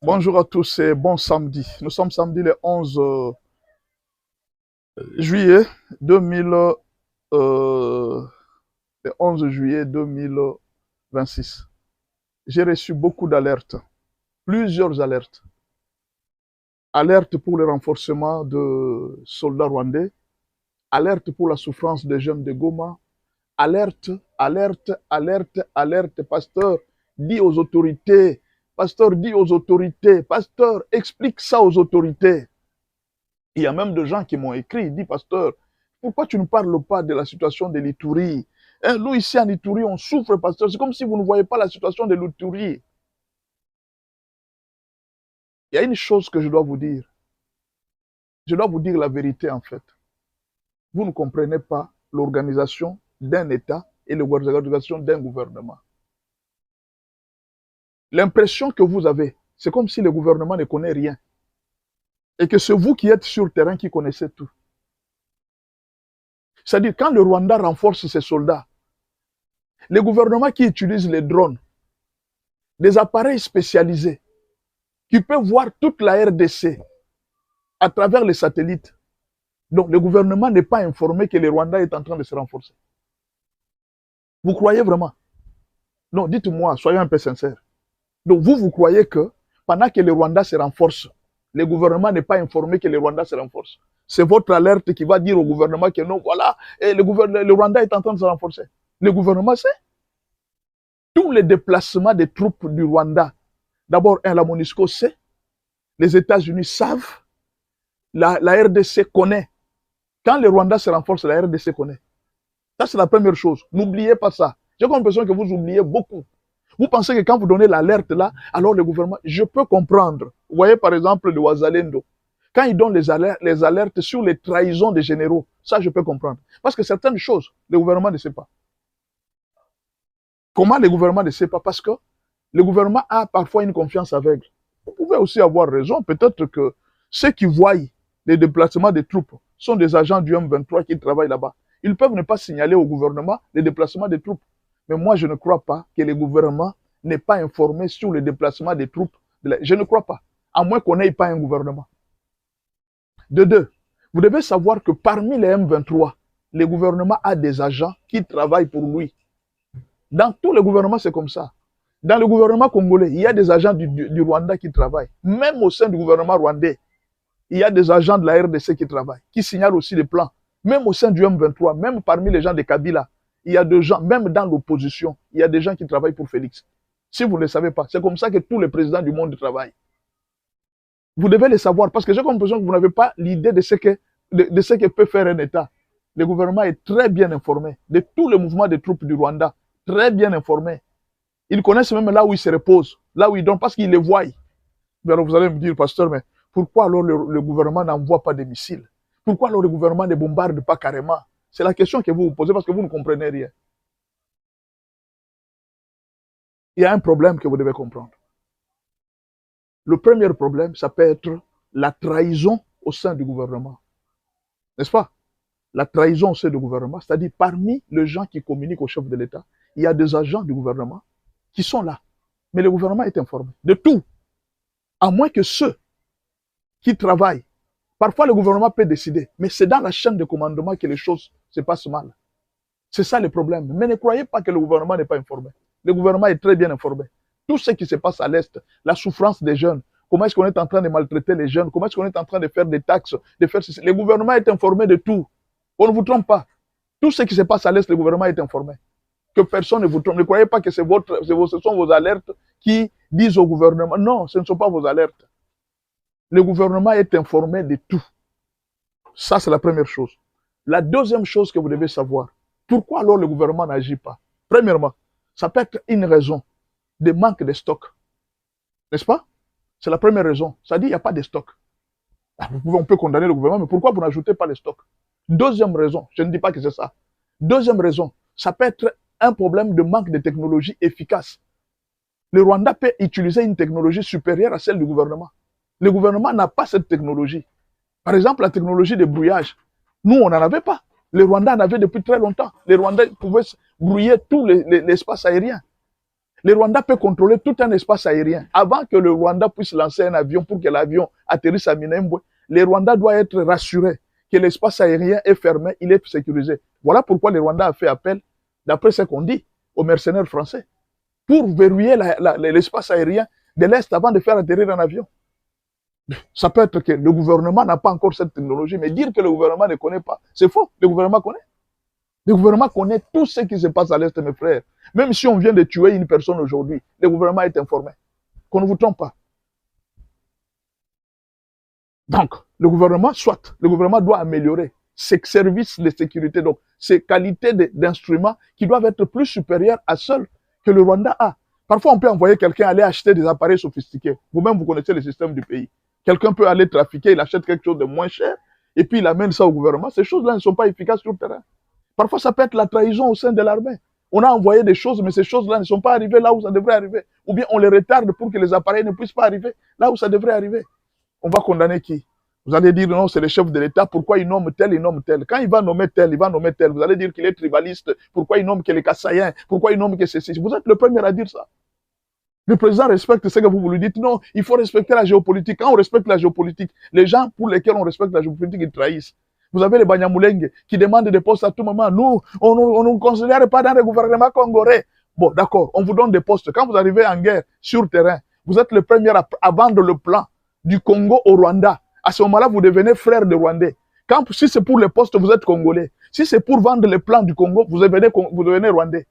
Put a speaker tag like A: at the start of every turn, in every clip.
A: Bonjour à tous et bon samedi. Nous sommes samedi le 11 juillet 2000, le 11 juillet 2026. J'ai reçu beaucoup d'alertes, plusieurs alertes. Alerte pour le renforcement de soldats rwandais, alerte pour la souffrance des jeunes de Goma, alerte, alerte, alerte, alerte. Pasteur, dis aux autorités, pasteur, explique ça aux autorités. Il y a même des gens qui m'ont écrit, ils disent, pasteur, pourquoi tu ne parles pas de la situation de l'Itourie? Hein, nous, ici en Itourie, on souffre, pasteur. C'est comme si vous ne voyez pas la situation de l'Itourie. Il y a une chose que je dois vous dire. Je dois vous dire la vérité, en fait. Vous ne comprenez pas l'organisation d'un État et l'organisation d'un gouvernement. L'impression que vous avez, c'est comme si le gouvernement ne connaît rien. Et que c'est vous qui êtes sur le terrain qui connaissez tout. C'est-à-dire, quand le Rwanda renforce ses soldats, les gouvernements qui utilisent les drones, des appareils spécialisés, qui peuvent voir toute la RDC à travers les satellites. Donc, le gouvernement n'est pas informé que le Rwanda est en train de se renforcer. Vous croyez vraiment? Non, dites-moi, soyons un peu sincères. Donc, vous croyez que pendant que le Rwanda se renforce, le gouvernement n'est pas informé que le Rwanda se renforce. C'est votre alerte qui va dire au gouvernement que non, voilà, et le Rwanda est en train de se renforcer. Le gouvernement sait. Tous les déplacements des troupes du Rwanda, d'abord, la MONUSCO sait, les États-Unis savent, la RDC connaît. Quand le Rwanda se renforce, la RDC connaît. Ça, c'est la première chose. N'oubliez pas ça. J'ai l'impression que vous oubliez beaucoup. Vous pensez que quand vous donnez l'alerte là, alors le gouvernement, je peux comprendre. Vous voyez par exemple le Ouazalendo. Quand ils donnent les alertes sur les trahisons des généraux, ça je peux comprendre. Parce que certaines choses, le gouvernement ne sait pas. Comment le gouvernement ne sait pas? Parce que le gouvernement a parfois une confiance aveugle. Vous pouvez aussi avoir raison. Peut-être que ceux qui voient les déplacements des troupes sont des agents du M23 qui travaillent là-bas. Ils peuvent ne pas signaler au gouvernement les déplacements des troupes. Mais moi, je ne crois pas que le gouvernement n'est pas informé sur le déplacement des troupes. Je ne crois pas. À moins qu'on n'ait pas un gouvernement. De deux, vous devez savoir que parmi les M23, le gouvernement a des agents qui travaillent pour lui. Dans tous les gouvernements, c'est comme ça. Dans le gouvernement congolais, il y a des agents du Rwanda qui travaillent. Même au sein du gouvernement rwandais, il y a des agents de la RDC qui travaillent, qui signalent aussi les plans. Même au sein du M23, même parmi les gens de Kabila, il y a des gens, même dans l'opposition, il y a des gens qui travaillent pour Félix. Si vous ne le savez pas, c'est comme ça que tous les présidents du monde travaillent. Vous devez le savoir, parce que j'ai l'impression que vous n'avez pas l'idée de ce que peut faire un État. Le gouvernement est très bien informé de tous les mouvements des troupes du Rwanda, très bien informé. Ils connaissent même là où ils se reposent, là où ils dorment, parce qu'ils les voient. Alors vous allez me dire, pasteur, mais pourquoi alors le gouvernement n'envoie pas de missiles? Pourquoi alors le gouvernement ne bombarde pas carrément? C'est la question que vous vous posez parce que vous ne comprenez rien. Il y a un problème que vous devez comprendre. Le premier problème, ça peut être la trahison au sein du gouvernement. N'est-ce pas? La trahison au sein du gouvernement, c'est-à-dire parmi les gens qui communiquent au chef de l'État, il y a des agents du gouvernement qui sont là. Mais le gouvernement est informé de tout. À moins que ceux qui travaillent, parfois le gouvernement peut décider, mais c'est dans la chaîne de commandement que les choses se passent mal. C'est ça le problème. Mais ne croyez pas que le gouvernement n'est pas informé. Le gouvernement est très bien informé. Tout ce qui se passe à l'Est, la souffrance des jeunes, comment est-ce qu'on est en train de maltraiter les jeunes, comment est-ce qu'on est en train de faire des taxes, de faire ceci. Le gouvernement est informé de tout. On ne vous trompe pas. Tout ce qui se passe à l'Est, le gouvernement est informé. Que personne ne vous trompe. Ne croyez pas que ce sont vos alertes qui disent au gouvernement. Non, ce ne sont pas vos alertes. Le gouvernement est informé de tout. Ça, c'est la première chose. La deuxième chose que vous devez savoir, pourquoi alors le gouvernement n'agit pas? Premièrement, ça peut être une raison de manque de stock. N'est-ce pas? C'est la première raison. Ça dit qu'il n'y a pas de stock. On peut condamner le gouvernement, mais pourquoi vous n'ajoutez pas les stocks? Deuxième raison, je ne dis pas que c'est ça. Deuxième raison, ça peut être un problème de manque de technologie efficace. Le Rwanda peut utiliser une technologie supérieure à celle du gouvernement. Le gouvernement n'a pas cette technologie. Par exemple, la technologie de brouillage. Nous, on n'en avait pas. Les Rwandais en avaient depuis très longtemps. Les Rwandais pouvaient brouiller tout l'espace aérien. Le Rwanda peut contrôler tout un espace aérien. Avant que le Rwanda puisse lancer un avion pour que l'avion atterrisse à Minembwe, le Rwanda doit être rassuré que l'espace aérien est fermé, il est sécurisé. Voilà pourquoi le Rwanda a fait appel, d'après ce qu'on dit, aux mercenaires français, pour verrouiller l'espace aérien de l'Est avant de faire atterrir un avion. Ça peut être que le gouvernement n'a pas encore cette technologie, mais dire que le gouvernement ne connaît pas, c'est faux. Le gouvernement connaît. Le gouvernement connaît tout ce qui se passe à l'Est, mes frères. Même si on vient de tuer une personne aujourd'hui, le gouvernement est informé. Qu'on ne vous trompe pas. Donc, le gouvernement, soit, le gouvernement doit améliorer ses services de sécurité, donc ses qualités d'instruments qui doivent être plus supérieures à celles que le Rwanda a. Parfois, on peut envoyer quelqu'un aller acheter des appareils sophistiqués. Vous-même, vous connaissez le système du pays. Quelqu'un peut aller trafiquer, il achète quelque chose de moins cher, et puis il amène ça au gouvernement. Ces choses-là ne sont pas efficaces sur le terrain. Parfois, ça peut être la trahison au sein de l'armée. On a envoyé des choses, mais ces choses-là ne sont pas arrivées là où ça devrait arriver. Ou bien on les retarde pour que les appareils ne puissent pas arriver là où ça devrait arriver. On va condamner qui? Vous allez dire non, c'est le chef de l'État, pourquoi il nomme tel, il nomme tel. Quand il va nommer tel, il va nommer tel. Vous allez dire qu'il est tribaliste, pourquoi il nomme que les Kassaïens, pourquoi il nomme que ceci. Vous êtes le premier à dire ça. Le président respecte ce que vous lui dites. Non, il faut respecter la géopolitique. Quand on respecte la géopolitique, les gens pour lesquels on respecte la géopolitique, ils trahissent. Vous avez les Banyamulenge qui demandent des postes à tout moment. Nous, on ne nous considère pas dans le gouvernement congolais. Bon, d'accord, on vous donne des postes. Quand vous arrivez en guerre sur terrain, vous êtes le premier à vendre le plan du Congo au Rwanda. À ce moment-là, vous devenez frère de Rwandais. Si c'est pour les postes, vous êtes Congolais. Si c'est pour vendre le plan du Congo, vous devenez Rwandais.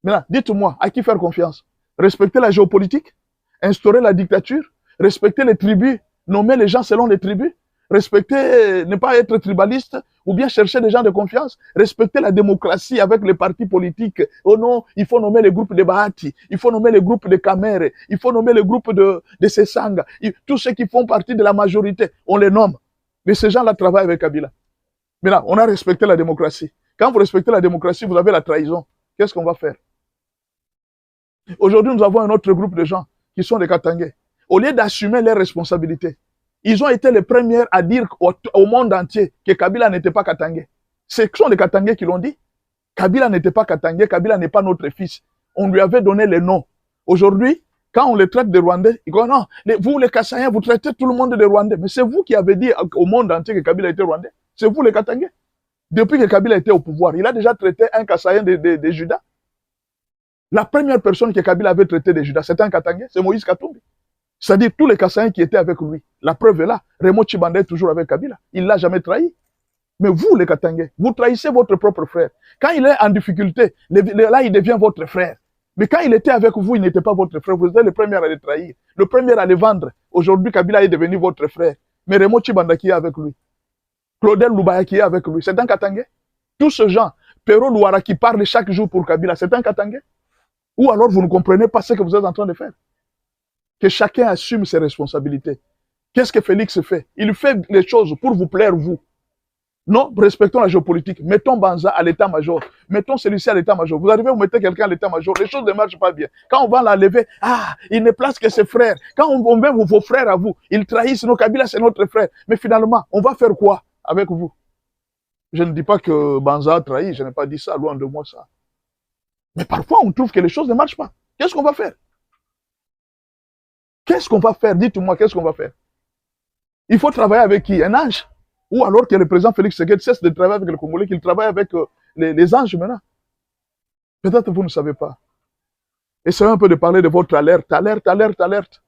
A: Maintenant, dites-moi, à qui faire confiance? Respecter la géopolitique? Instaurer la dictature? Respecter les tribus? Nommer les gens selon les tribus? Respecter, ne pas être tribaliste, ou bien chercher des gens de confiance, respecter la démocratie avec les partis politiques. Oh non, il faut nommer les groupes de Bahati, il faut nommer les groupes de Kamere, il faut nommer les groupes de Sesanga, tous ceux qui font partie de la majorité, on les nomme. Mais ces gens-là travaillent avec Kabila. Maintenant, on a respecté la démocratie. Quand vous respectez la démocratie, vous avez la trahison. Qu'est-ce qu'on va faire? Aujourd'hui, nous avons un autre groupe de gens qui sont des Katangais. Au lieu d'assumer leurs responsabilités, ils ont été les premiers à dire au monde entier que Kabila n'était pas Katangais. Ce sont les Katangais qui l'ont dit. Kabila n'était pas Katangais, Kabila n'est pas notre fils. On lui avait donné les noms. Aujourd'hui, quand on les traite de Rwandais, ils disent non, vous les Kassaïens, vous traitez tout le monde de Rwandais. Mais c'est vous qui avez dit au monde entier que Kabila était Rwandais. C'est vous les Katangais. Depuis que Kabila était au pouvoir, il a déjà traité un Kassaïen de Juda. La première personne que Kabila avait traité de Juda, c'était un Katangais, c'est Moïse Katumbi. C'est-à-dire tous les Kassaïens qui étaient avec lui. La preuve est là. Raymond Tshibanda est toujours avec Kabila. Il ne l'a jamais trahi. Mais vous, les Katangais, vous trahissez votre propre frère. Quand il est en difficulté, là, il devient votre frère. Mais quand il était avec vous, il n'était pas votre frère. Vous êtes le premier à le trahir. Le premier à le vendre. Aujourd'hui, Kabila est devenu votre frère. Mais Raymond Tshibanda qui est avec lui. Claudel Lubaya qui est avec lui. C'est un Katangais. Tous ces gens, Pero Louara qui parle chaque jour pour Kabila, c'est un Katangais. Ou alors vous ne comprenez pas ce que vous êtes en train de faire. Que chacun assume ses responsabilités. Qu'est-ce que Félix fait? Il fait les choses pour vous plaire, vous. Non, respectons la géopolitique. Mettons Banza à l'état-major. Mettons celui-ci à l'état-major. Vous arrivez, vous mettez quelqu'un à l'état-major. Les choses ne marchent pas bien. Quand on va l'enlever, il ne place que ses frères. Quand on met vos frères à vous, ils trahissent. Nos Kabila, c'est notre frère. Mais finalement, on va faire quoi avec vous? Je ne dis pas que Banza a trahi. Je n'ai pas dit ça. Loin de moi, ça. Mais parfois, on trouve que les choses ne marchent pas. Qu'est-ce qu'on va faire? Qu'est-ce qu'on va faire? Dites-moi, qu'est-ce qu'on va faire? Il faut travailler avec qui? Un ange? Ou alors que le président Félix Tshisekedi cesse de travailler avec le Congolais, qu'il travaille avec les anges maintenant? Peut-être que vous ne savez pas. Essayez un peu de parler de votre alerte. Alerte, alerte, alerte.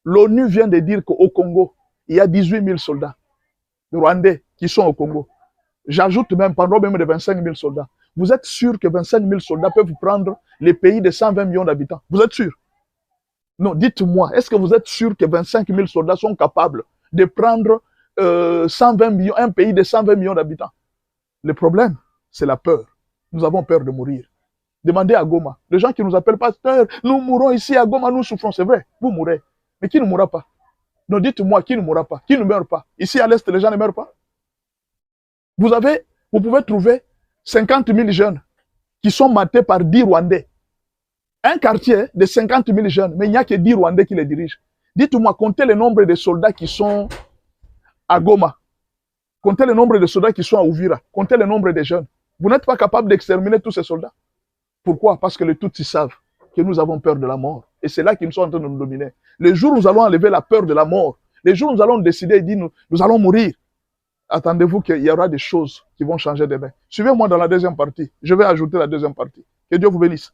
A: L'ONU vient de dire qu'au Congo, il y a 18 000 soldats rwandais qui sont au Congo. J'ajoute même, pendant même de 25 000 soldats. Vous êtes sûr que 25 000 soldats peuvent prendre les pays de 120 millions d'habitants? Vous êtes sûr? Non, dites-moi, est-ce que vous êtes sûr que 25 000 soldats sont capables de prendre 120 millions, un pays de 120 millions d'habitants? Le problème, c'est la peur. Nous avons peur de mourir. Demandez à Goma. Les gens qui nous appellent pasteur, nous mourrons ici à Goma, nous souffrons. C'est vrai, vous mourrez. Mais qui ne mourra pas? Non, dites-moi, qui ne mourra pas? Qui ne meurt pas? Ici à l'Est, les gens ne meurent pas. Vous pouvez trouver 50 000 jeunes qui sont matés par 10 Rwandais. Un quartier de 50 000 jeunes, mais il n'y a que 10 Rwandais qui les dirigent. Dites-moi, comptez le nombre de soldats qui sont à Goma. Comptez le nombre de soldats qui sont à Uvira. Comptez le nombre de jeunes. Vous n'êtes pas capable d'exterminer tous ces soldats. Pourquoi? Parce que les Tutsis savent que nous avons peur de la mort. Et c'est là qu'ils sont en train de nous dominer. Les jours où nous allons enlever la peur de la mort, les jours où nous allons décider et dire nous allons mourir, attendez-vous qu'il y aura des choses qui vont changer demain. Suivez-moi dans la deuxième partie. Je vais ajouter la deuxième partie. Que Dieu vous bénisse.